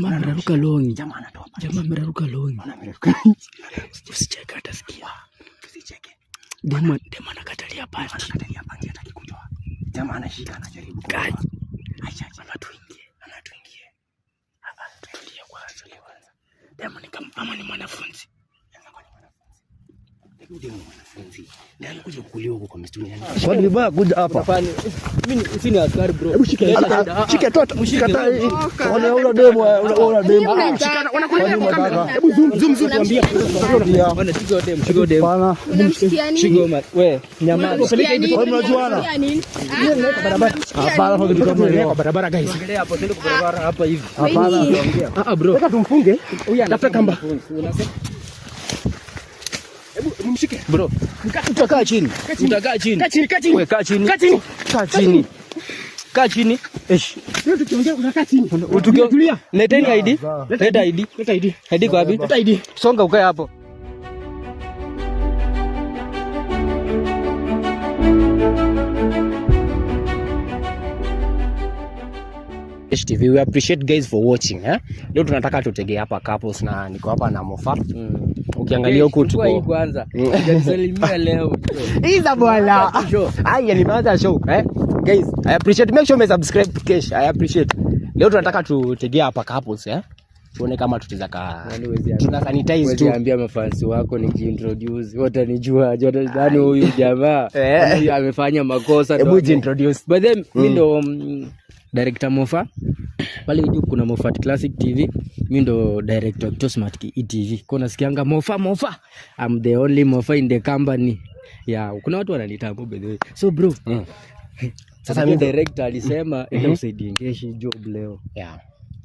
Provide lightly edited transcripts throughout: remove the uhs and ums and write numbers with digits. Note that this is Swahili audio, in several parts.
Jamaa mraruka longi. Jamaa mraruka longi. Usicheke atasikia. Usicheke. Dema anakatalia pati. Anakatalia pati hataki kutoa. Jamaa anashika anajaribu. Acha anatuingie. Tulia kwanza. Dema ni kama ni mwanafunzi. Ndio mwanafunzi. Ndio anakuja kukulia huko kwa msituni yani. Kwani vibaya kuja hapa? Mimi usini askari bro. Hebu shika tota, mshika tai. Ona demo, ona demo. Wanakulia hapo kamera. Hebu zoom tuambie. Bwana shika demo, shika demo. Bana. Shika mama. Wewe nyama. Wewe mnajuana? Barabara. Hapana, kwa kitu kama hiyo. Barabara guys. Angalia hapo, twende kwa barabara hapa hivi. Hapana, tuongea. Bro. Nataka tumfunge. Tafuta kamba. Hebu mshike. Bro, utakaa chini. Utakaa chini. Wewe kaa chini. Kaa chini. Esh. Sio tukiongea unakaa chini. Tulia. Leteni ID. Leta ID. ID kwa wapi? Leta ID. Songa ukae hapo. HTV, we appreciate guys for watching. Leo tunataka tutegee hapa couples na niko hapa na Mofa. Ukiangalia huku tuko kwanza. Unisalimia leo. Iza bwana. Haya nimeanza show. Guys, I appreciate, make sure you subscribe to Kesh. I appreciate. Leo tunataka tutegee hapa couples tuone kama tuna sanitize tu. Niambia mafans wako nikiintroduce wote nijua Jordan huyu jamaa amefanya makosa. Hebu introduce. But then mimi ndo director Mofa. Pale juu kuna Mofa Classic TV. Mimi ndo director Tosmart TV. Kuna sikianga Mofa. I'm the only Mofa in the company. Kuna watu wananitambua by the way. So bro. Sasa mimi director alisema enda usaidie Ngeshi job leo.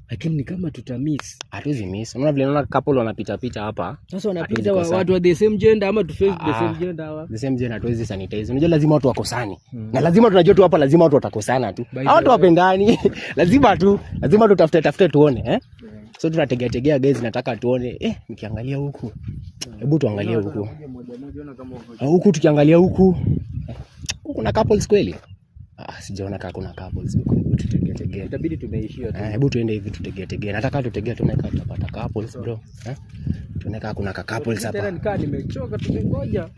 Lakini ni kama tutamiss. Hatuwezi miss. Unaona vile naona couple wanapita hapa. Sasa wanapita watu wa the same gender ama to face the same gender hawa. The same gender hatuwezi sanitize. Unajua lazima watu wakosani. Na lazima tunajua tu hapa lazima watu watakosana tu. Watu wapendani. Lazima tutafute tuone, So tunategea guys, nataka tuone nikiangalia huku. Hebu tuangalie huku. Huku tukiangalia huku. Kuna couples kweli? Sijaona kama kuna couples huko. Hebu tutegea. Itabidi tumeishia tu. Hebu tuende hivi tutegea. Nataka tutegea tunaweka tutapata couples bro. Tunaweka kuna couples hapa. Tena nikaa nimechoka tumengoja.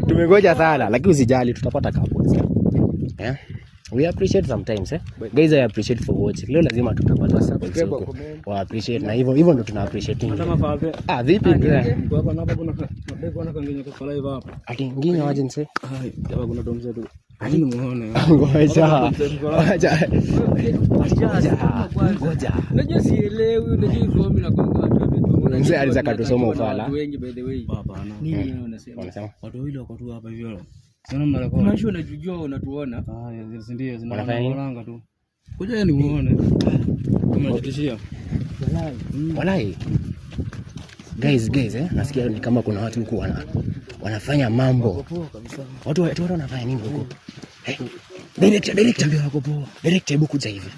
Tumengoja sana lakini usijali tutapata couples. We appreciate sometimes guys, I appreciate for watching. Leo lazima tutapata couples huko. Wa appreciate na hivyo ndo tuna appreciate. Vipi ndio? Hapa kuna mabeko na kangenya kwa live hapa. Ati ngine waje nse. Hapa kuna domza tu. Lakini muone. Ngoja. Unajua sielewi, unajua hivyo mimi nakwambia watu wametumwa. Mzee alizaka tusoma ufala. Watu wengi by the way. Hapana. Nini unasema? Watu wawili wako tu hapa hivyo. Sana mnakuwa. Unajua unajua unatuona. Ndio zinaangaanga tu. Kuja ni muone. Unajitishia. Walai. Guys, nasikia ni kama kuna watu huko wanafanya mambo. Watu wanafanya nini huko? Director ndio wako poa. Director hebu kuja hivi.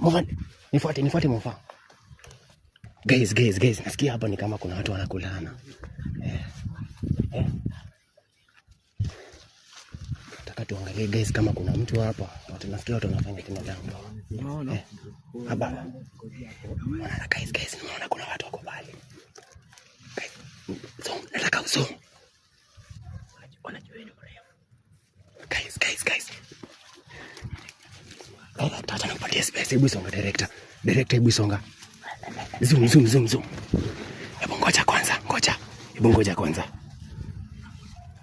Mofa, nifuate Mofa. Guys, nasikia hapa ni kama kuna watu wanakulana. Nataka tuangalie guys kama kuna mtu hapa. Nasikia watu wanafanya tena jambo. Unaona? Hapa. Guys, naona kuna watu wako pale. Nataka uso. Wanajua ni mrefu. Guys. Tata nakupatia space, hebu songa director. Director hebu songa. Zoom. Hebu ngoja kwanza.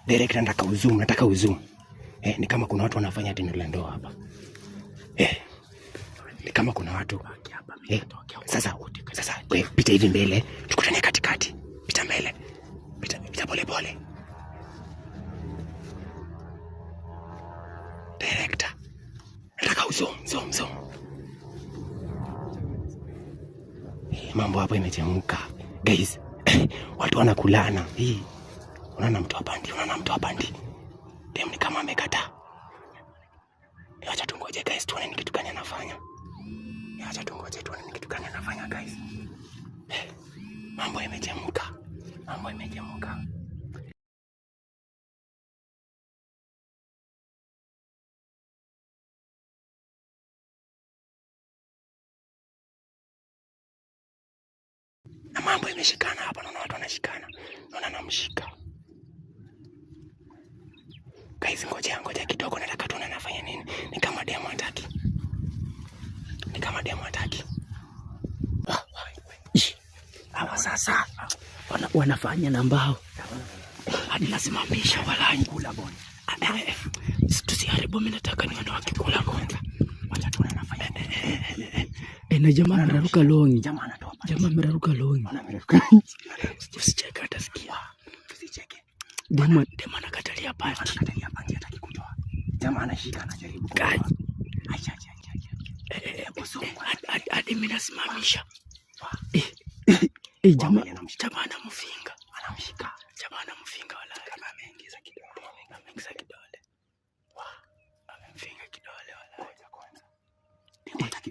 Director nataka uzoom. Ni kama kuna watu wanafanya tendo la ndoa hapa. Ni kama kuna watu. Sasa pita hivi mbele, tukutane katikati. Pita mbele. Pita pole. Director. Nataka uzoom. Mambo hapa imechemka. Guys, watu wanakulana. Unaona mtu hapa ndi. Dem ni kama amekataa. Acha tungoje guys tuone ni kitu gani anafanya. Guys. Mambo imechemka. mambo imeshikana hapa, naona watu wanashikana. Naona namshika. Guys, ngoja kidogo, nataka tuone anafanya nini. Ni kama demo ataki. Hawa sasa wanafanya na mbao. Hadi nasimamisha walai kula bona. Tusiharibu, mimi nataka nione wakikula kwanza. Wacha tuone anafanya. Na jamaa anaruka longi. Jamaa ameruka longi. Usicheke atasikia. Usicheke. Demo anakatalia pangi. Hataki kutoa. Jamaa anashika, anajaribu kutoa. Acha. Hadi mimi nasimamisha. Jamaa anamfinga. Anamshika. Jamaa anamfinga wala kama ameingiza kidole. Amemfinga kidole wala.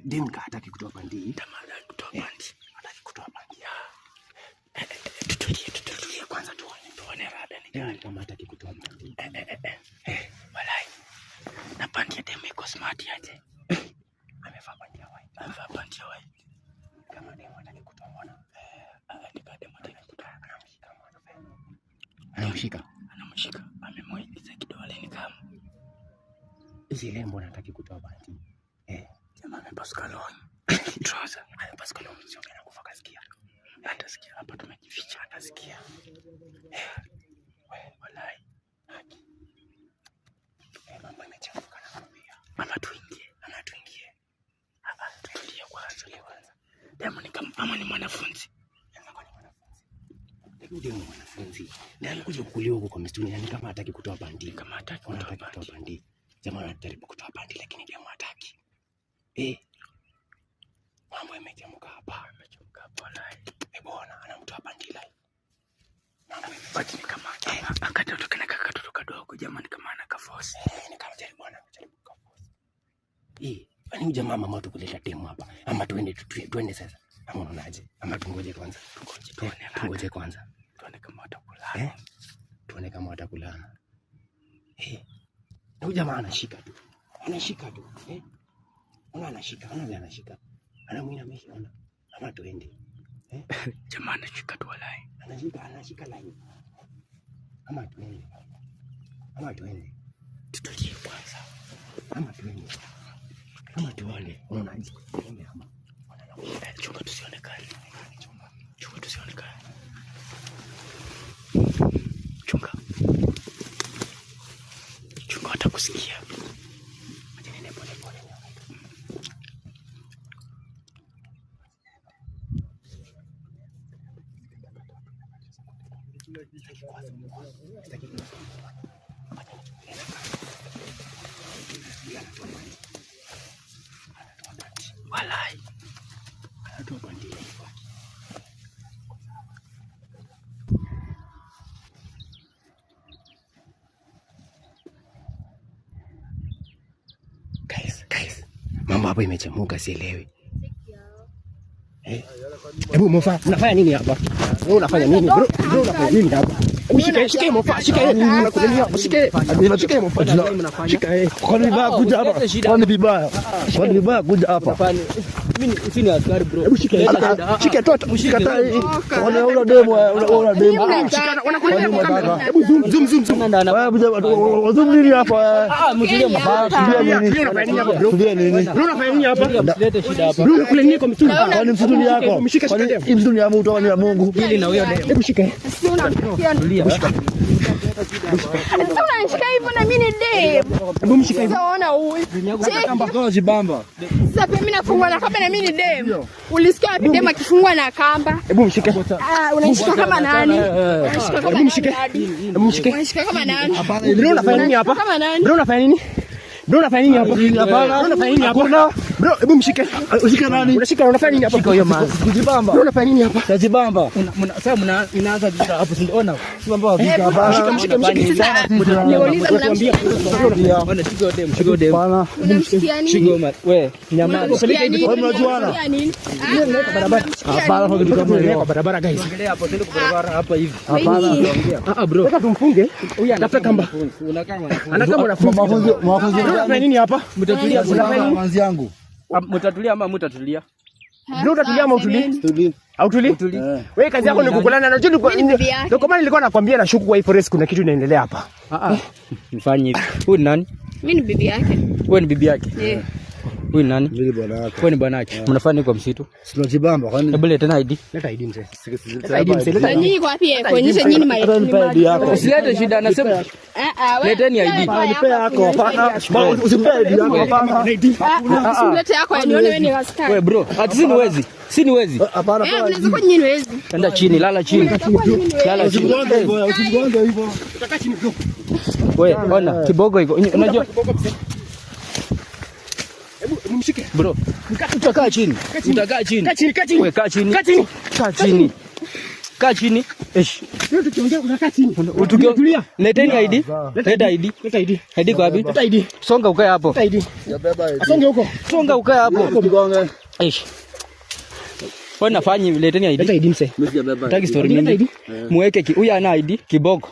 Demu hataki kutoa pandi. Tamada kutoa pandi. Hataki kutoa pandi. Tutulie kwanza tuone rada ni gani kama hataki kutoa pandi. Walai. Na pandi ya demu iko smart aje. Amevaa pandi ya white. Kama demu hataki kutoa mbona? Demu hataki kutoa. Anamshika. Amemwingiza kidole ni kama. Hizi lembo nataki kutoa pandi. Jamaa amepasuka longi. Trouser. Amepasuka longi, sio kana kufa kasikia. Atasikia hapa tumejificha, atasikia. Walai. Haki. Mambo yamechafuka na kuambia. Mama tuingie. Tutulie kwanza. Demo ni kama mama ni mwanafunzi. Demo mwanafunzi. Ndio kuja kukuliwa huko kwa msituni, yani kama hataki kutoa pandi. Kama hataki kutoa pandi. Jamaa anajaribu kutoa pandi lakini demo hataki. Mambo yamechemuka hapa. Walai. Bwana anamtoa pandi lai. Baki ni kama akatoto kana kakatoto kadogo, jamani, kama ana kaforce. Ni kama jaribu kaforce. Ani jamaa mama tukuleta demo hapa. Ama tuende sasa. Ama unaonaje? Ama tungoje kwanza. Tungoje kwanza. Tuone kama watakulana. Tuone kama watakulana. Huyu jamaa anashika tu. Anashika. Anamuinamisha ona. Ama tuende. Jamaa anashika tu walai. Anashika lai. Ama tuende. Tutulie kwanza. Ama tuone. Unaonaje? Chunga tusionekane. Chunga watakusikia. Acha nene pole. Walai. Anatoa pandi. Guys. Mambo hapo imechemuka, sielewi. Hebu Mofa, unafanya nini hapa? Wewe unafanya nini bro? Unafanya nini hapa? Shika Mofa, shika yeye. Unakulia, shika Mofa. Shika yeye. Kwani vibaya kuja hapa? Kwani vibaya kuja hapa? Mimi usini askari bro. Hebu shika yeye. Shika tota, ushika tai. Una demo. Wanakulia kamera. Hebu zoom. Wewe zoom nini hapa? Mjilie Mofa. Tulia nini? Unafanya nini hapa? Lete shida hapa. Unakula nini kwa mtuni? Kwani mtuni yako? Mshika shika demo. Hii mtuni ya mtu wa Mungu. Hili na wewe demo. Hebu shika. Tulia. Sasa unanishika hivyo na mimi ni demo. Hebu mshika hivyo. Unaona huyu. Kamba kwa jibamba. Sasa mimi nafungwa na kamba na mimi ni demo. Ulisikia wapi demo akifungwa na kamba? Hebu mshika. Unanishika kama nani? Hebu mshike. Unanishika kama nani? Bro unafanya nini hapa? Kama nani? Bro unafanya nini? Hapana. Unafanya nini hapa? Bro, hebu mshike. Ushika nani? Unafanya nini hapa? Shika hiyo man. Kujibamba. Bro unafanya nini hapa? Tajibamba. Sasa inaanza vita hapo, si ona. Si mambo ya vita hapa. Mshike. Niuliza mnamshika. Bwana shika demo. Bwana. Shika wewe. Nyama. Wewe mnajuana. Hapana kwa kitu kama hiyo. Kwa barabara guys. Angalia hapo, twende kwa barabara hapa hivi. Hapana tuongea. Bro. Nataka tumfunge. Huyu anatafuta kamba. Anakaa mwanafunzi. Unafanya nini hapa? Mtatulia Unafanya nini? Manzi yangu. Mtatulia ama mtatulia? Bro utatulia ama utulie? Au tuli? Wewe kazi yako ni kukulana na ndio kwa maana nilikuwa nakwambia na shuku kwa hii forest kuna kitu inaendelea hapa. Mfanye hivi. Huyu nani? Mimi ni bibi yake. Wewe ni bibi yake? Huyu nani? Mimi bwana yake. Wewe ni bwana yake. Mnafanya kwa msitu? Tunajibamba kwani? Hebu leta ID. Leta ID mzee. Leta ID mzee. Leta nyinyi kwa wapi? Kuonyesha nyinyi ID yako. Usilete shida anasema. Leteni ID. Nipe yako hapana. Usimpe ID yako hapana. Usilete yako nione wewe ni askari. Wewe bro, ati si niwezi. Si niwezi. Hapana. Unaweza kwa nyinyi niwezi. Enda chini, lala chini. Lala chini. Usigonge hivyo. Utakaa chini bro. Wewe ona kibogo iko. Unajua Hebu mshike. bro. Utakaa chini. Utakaa chini. Kaa chini, kaa chini. Wewe kaa chini. Kaa chini. Kaa chini. Kaa chini. Leo tukiongea unakaa chini. Tulia. Leteni ID. Leta ID. Leta ID. ID kwa wapi? Leta ID. Songa ukae hapo. Leta ID. Jabeba ID. Asonge huko. Songa ukae hapo. Usigonge. Wewe nafanya leteni ID. Leta ID mse. Mimi sijabeba. Taki story mingi. Muweke huyu ana ID kiboko.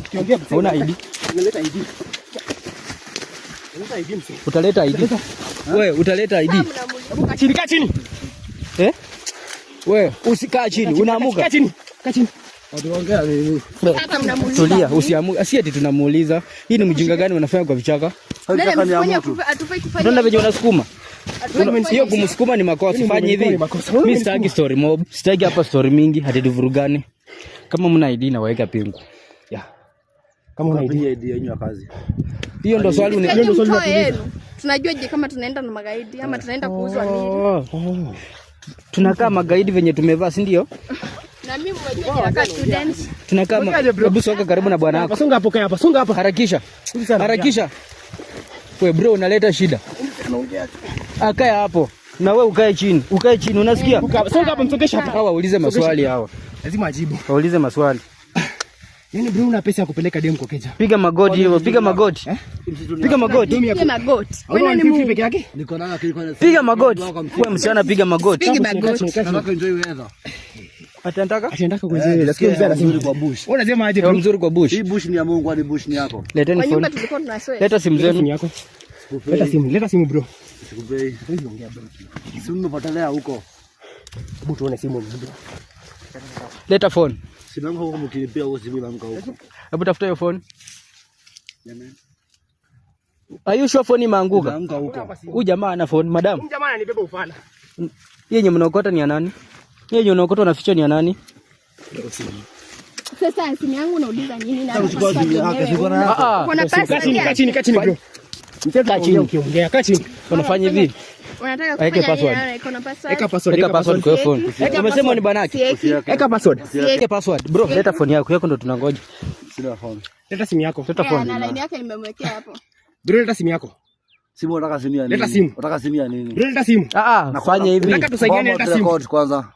Tukiongea mse. Una ID. Leta ID. Leta ID mse. Utaleta ID. Wewe utaleta ID. Kaa chini, kaa chini. Wewe usikaa chini, unaamuka. Kaa chini. Kaa chini. Tuongea nini? Hata mnamuuliza. Tulia, usiamuke. Si eti tunamuuliza. Hii ni mjinga gani unafanya kwa vichaka? Nani amefanya atufai kufanya? Tunaona venye unasukuma. Hiyo kumsukuma ni makosa. Fanya hivi. Mimi sitaki story mob. Sitaki hapa story mingi hadi tuvurugane. Kama mna ID na waeka pingu. Kama una ID yenyu ya kazi. Hiyo ndo swali Hiyo ndo swali la tunajua je kama tunaenda na magaidi ama tunaenda kuuzwa nini? Tunakaa magaidi venye tumevaa, si ndio? Na mimi mwenyewe ninakaa student. Tunakaa hebu soka karibu na bwana wako. Songa hapo, kaa hapa. Songa hapa. Harakisha. Harakisha. Wewe bro unaleta shida. Akae hapo. Na wewe ukae chini. Ukae chini unasikia? Songa hapa, msogesha hapa. Hawa waulize maswali hawa. Lazima ajibu. Waulize maswali. Yaani bro una pesa ya kupeleka demu kwa Keja. Piga magoti hiyo, piga magoti. Piga magoti. Piga magoti. Wewe ni mtu peke yake? Niko na kilikuwa na Piga magoti. Wewe msichana piga magoti. Piga magoti. nataka enjoy weather. Atantaka? Atendaka kwenye lakini mzee anasema kwa bush. Wewe unasema aje Kwa bro? mzuri kwa bush. Hii bush ni ya Mungu hadi bush ni yako. Leteni Kwa nyumba phone. tulikuwa tunasweat. Leta simu Simu zenu. yako. Leta simu bro. Sikubei. Simu umepotelea huko. Hebu tuone simu bro. Leta phone. Simu yangu huko mkinipea huko simu yangu huko. Hebu tafuta hiyo phone. Jamani. Are you sure phone imeanguka? Yangu huko. Huyu jamaa ana phone, madam. Huyu jamaa ananibeba ufala. Yenye mnaokota ni ya nani? Yenye unaokota unaficha ni ya nani? Sasa simu yangu nauliza nini na Uchukua simu yako, siko na yako. kuna pesa Kaa chini bro. Kaa chini. Ukiongea kaa chini. Unafanya hivi. unataka Weke kufanya password. nini? Iko na password. Weka password. Weka password kwa hiyo phone. Umesema ni banaki. Weka password. Weka password. Bro, leta phone yako. Yako ndo tunangoja. Sina phone. Leta simu yako. Leta phone. Na line yake nimemwekea hapo. Bro leta simu yako. Simu unataka simu ya nini? Leta simu. Unataka simu ya nini? Bro leta simu. Fanya hivi. Nataka tusaidiane leta simu. Record kwanza.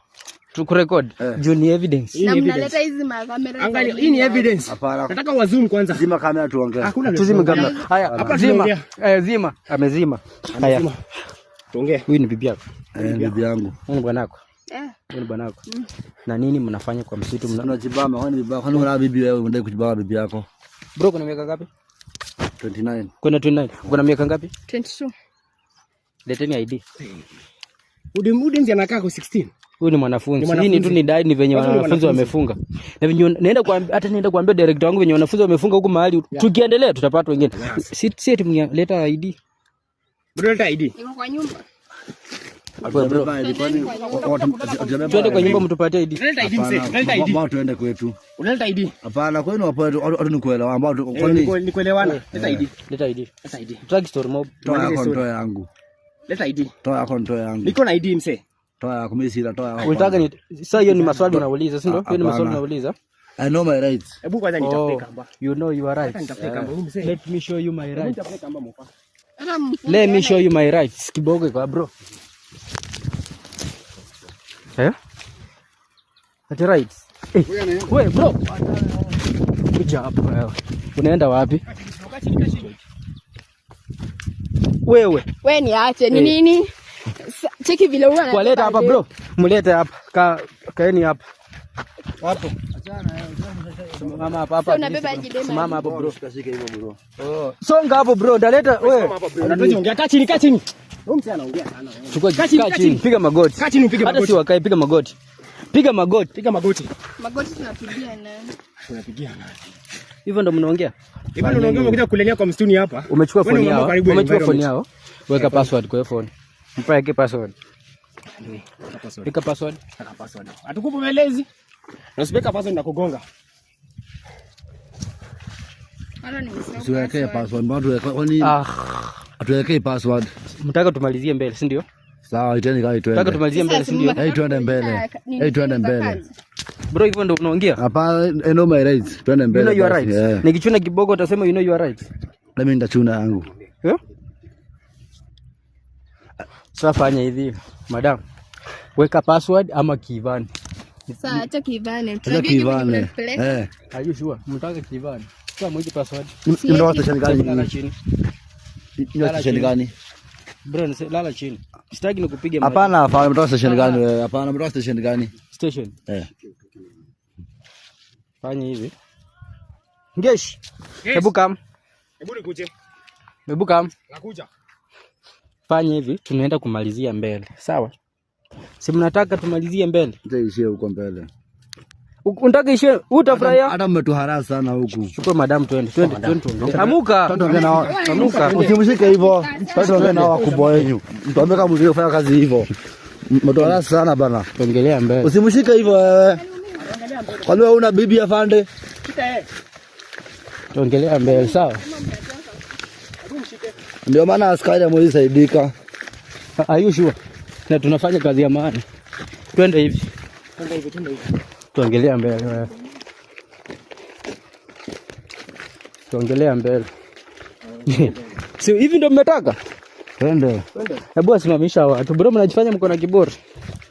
Tukurecord. Juu ni evidence. Na mnaleta hizi makamera. Angalia, hii ni evidence. Hapana. Nataka wazoom kwanza. Zima kamera tuongee. Hakuna Tuzime kamera. Haya, Hapa zima. tunaongea. Zima. Amezima. Haya. Tuongee. Huyu ni bibi yako. Bibi yangu. Huyu ni bwanako. Eh. Huyu ni bwanako. Na nini mnafanya kwa msitu Tunajibamba, kwani bibi yako? Kwani una bibi wewe unadai kujibamba bibi yako? Bro, kuna miaka ngapi? 29. Kuna 29. Kuna miaka ngapi? 22. Leteni ID. Udem anakaa kwa 16. Huyu ni mwanafunzi. Ni Hii ni tu ni dai ni venye wanafunzi wamefunga. Na venye naenda kuambia hata naenda kuambia director wangu venye wanafunzi wamefunga huko mahali. Tukiendelea tutapata wengine. Si eti mleta ID. Bro leta ID. Iko kwa nyumba. Twende kwa nyumba mtupatie ID. Leta ID mse. Leta ID. Ambao tuende kwetu. Unaleta ID. Hapana, kwenu hapo watu ni kuelewa ambao Ni kuelewana. Leta ID. Leta ID. Leta ID. Drug store mob. toa yako ntoa yangu. Leta ID. Toa yako ntoa yangu. Niko na ID mse. Toa yako mimi sina toa yako. Unataka ni sasa hiyo ni maswali unauliza, si ndio? Hiyo ni maswali unauliza. I know my rights. Hebu kwanza nitafute kamba. You know your rights. Nitafute kamba mse. Let me show you my rights. Nitafute kamba mfa. Let me show you my rights. Kibogo kwa bro. Ati rights. Wewe bro. Kuja hapa wewe. Unaenda wapi? Wewe. Wewe niache ni nini? Cheki vile huwa anataka. Waleta hapa bro. Mulete hapa. Kaeni hapa. Hapo. Mama hapa. Unabeba jidema. Simama hapo bro. Shika hivyo bro. Songa hapo bro. Ndaleta wewe. Unatoa ongea kaa chini. Wewe msee anaongea sana. Chukua chini, piga magoti. Kaa chini upige magoti. Hata si wakae, piga magoti. Piga magoti. Piga magoti. Magoti tunapigia nani? Tunapigia nani? Hivyo ndo mnaongea? Hivyo ndo unaongea umekuja kulelea kwa msituni hapa. Umechukua phone yao. Umechukua phone yao. Weka password kwa phone. Mpake password. Weka password. Weka password. Atukupa maelezi. Na usipeka password na kugonga. Siweke password bado kwani atuweke password. Mtaka tumalizie mbele, si ndio? Sawa, iteni kama itwende. Nataka tumalizie mbele, si ndio? Twende mbele. Twende mbele. Bro, hivyo ndo unaongea? Hapa I know my rights. Twende mbele. You know your rights. Yeah. Nikichuna kiboko utasema you know your rights. Na mimi ndachuna yangu. Yeah? Sasa fanya hivi, madam. Weka password ama kivani. Sasa acha kivani. Kivani. Are you sure? Mtaka kivani. Sasa mweke password. Ndio station gani? Lala chini. Ndio station gani? Bro, lala chini. Sitaki nikupiga maji. Hapana, hapana, mtoa station gani wewe? Hapana, mtoa station gani? Station. Fanya hivi. Ngesh. Hebu kam. Hebu nikuje. Hebu kam. Nakuja. Fanya hivi, tunaenda kumalizia mbele. Sawa? Si mnataka tumalizie mbele? Nitaishia huko mbele. Unataka ishie, utafurahia? Hata mmetuharasa sana huku. Chukua madam twende. Amuka. Amuka. Usimshike hivyo. Twende na wakubwa wenu. Mtuambie kama mzee kufanya kazi hivyo. Mmetuharasa sana bana. Tuongelea mbele. Usimshike hivyo wewe. Kwani wewe una bibi afande? Tuongelea mbele, sawa? Ndio maana askari mwezi saidika. Are you sure? Na tunafanya kazi ya maana. Twende hivi. Tuongelea mbele wewe. Tuongelea mbele. Si hivi ndio mmetaka? Twende. Hebu simamisha watu. Bro, mnajifanya mko na kiburi.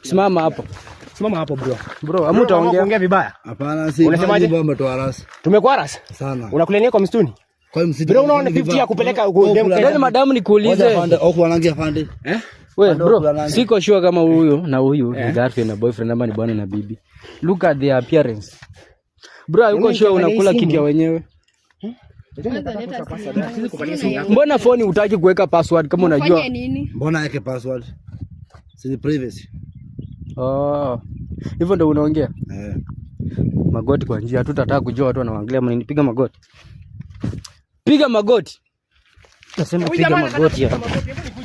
Simama hapo. Simama hapo bro. Bro, hamtaongea vibaya. Hapana, si unasemaje? Bomba tu harasa. Tumekuarasa sana. Unakulenia kwa msituni? Kwa msituni. Bro, unaona 50 ya kupeleka huko. Ndio madamu nikuulize. Au kuanangia afande? Wewe bro, siko sure kama huyo na huyu ni girlfriend na boyfriend ama ni bwana na bibi. Look at their appearance. Bro, uko sure unakula kitu ya wenyewe? Mbona phone hutaki kuweka password kama unajua? Mbona yake password? Si privacy. Oh. Hivyo ndio unaongea? Magoti kwa njia, tutataka kujua watu wanaangalia mimi. Piga magoti. Piga magoti. Nasema piga magoti hapa.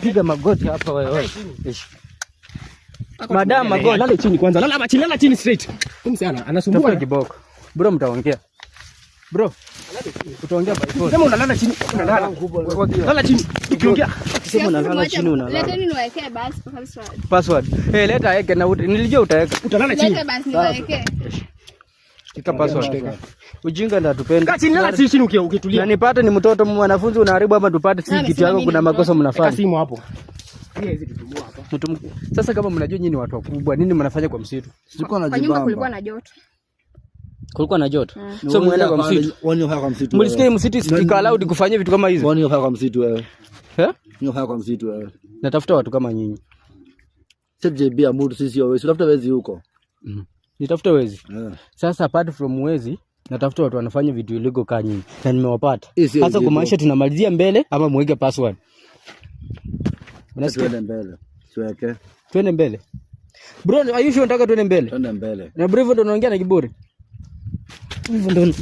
Piga magoti hapa wewe. Madam magoti. Lala chini kwanza. Lala chini straight. Msichana anasumbua kiboko. Bro, mtaongea. Bro, utaongea by phone. Sema unalala chini. Lala chini. Ukiongea sema unalala chini unalala. Leteni niweke basi Password. Leta weke na nilijua utaweka. Utalala chini. Leta basi niweke. Kika password. Ujinga ndio tupende. Kaa chini, lala chini ukitulia. Na nipate ni mtoto mwanafunzi unaharibu ama tupate si kitu yako, kuna makosa mnafanya. Simu hapo. Sasa kama mnajua nyinyi ni watu wakubwa, nini mnafanya kwa msitu? Sikuwa na jibamba. Kulikuwa na joto. Kulikuwa na joto. So muende kwa msitu. Wani unafanya kwa msitu. Mlisikia msitu speak aloud kufanya vitu kama hizo. Wani unafanya kwa msitu wewe? Unafanya kwa msitu wewe. Natafuta watu kama nyinyi. JB amudu sisi wewe. Tafuta wezi huko. Nitafuta wezi. Sasa apart from wezi, natafuta watu wanafanya vitu illegal kama nyinyi. Na nimewapata. Sasa kumaanisha tunamalizia mbele ama muweke password. Unasikia? Twende mbele. Siweke. Twende mbele. Bro, are you sure unataka twende mbele? Twende mbele. Na bro, ndo unaongea na kiburi. Hivyo ndo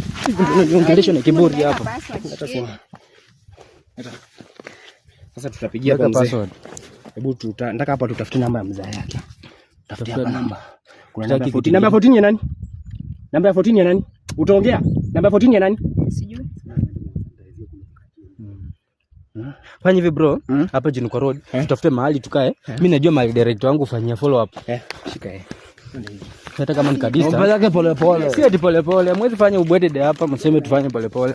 unaongelesha na kiburi hapa. Sasa tutapigia kwa password. Hebu nataka hapa tutafute namba ya mzee yake. Tafutia hapa namba. Kuna namba ya 14. Namba ya 14 ya nani? Namba ya 14 ya nani? Utaongea? Namba ya 14 ya nani? Sijui. Fanya hivi bro, hapa jini kwa road, tutafute mahali tukae. Mimi najua mahali director wangu fanyia follow up. Shika yeye. Hata kama ni kabisa. Mbona yake pole pole. Si ati pole pole, mwezi fanya ubwede hapa, mseme tufanye pole pole.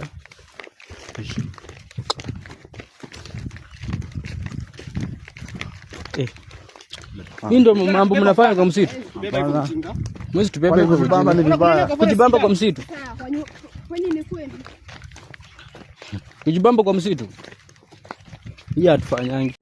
Hii ndio mambo mnafanya kwa msitu. Mwezi tubebe hivyo kujibamba ni vibaya. Kujibamba kwa msitu. Kwani ni kweli? Kujibamba kwa msitu. Hii hatufanyangi.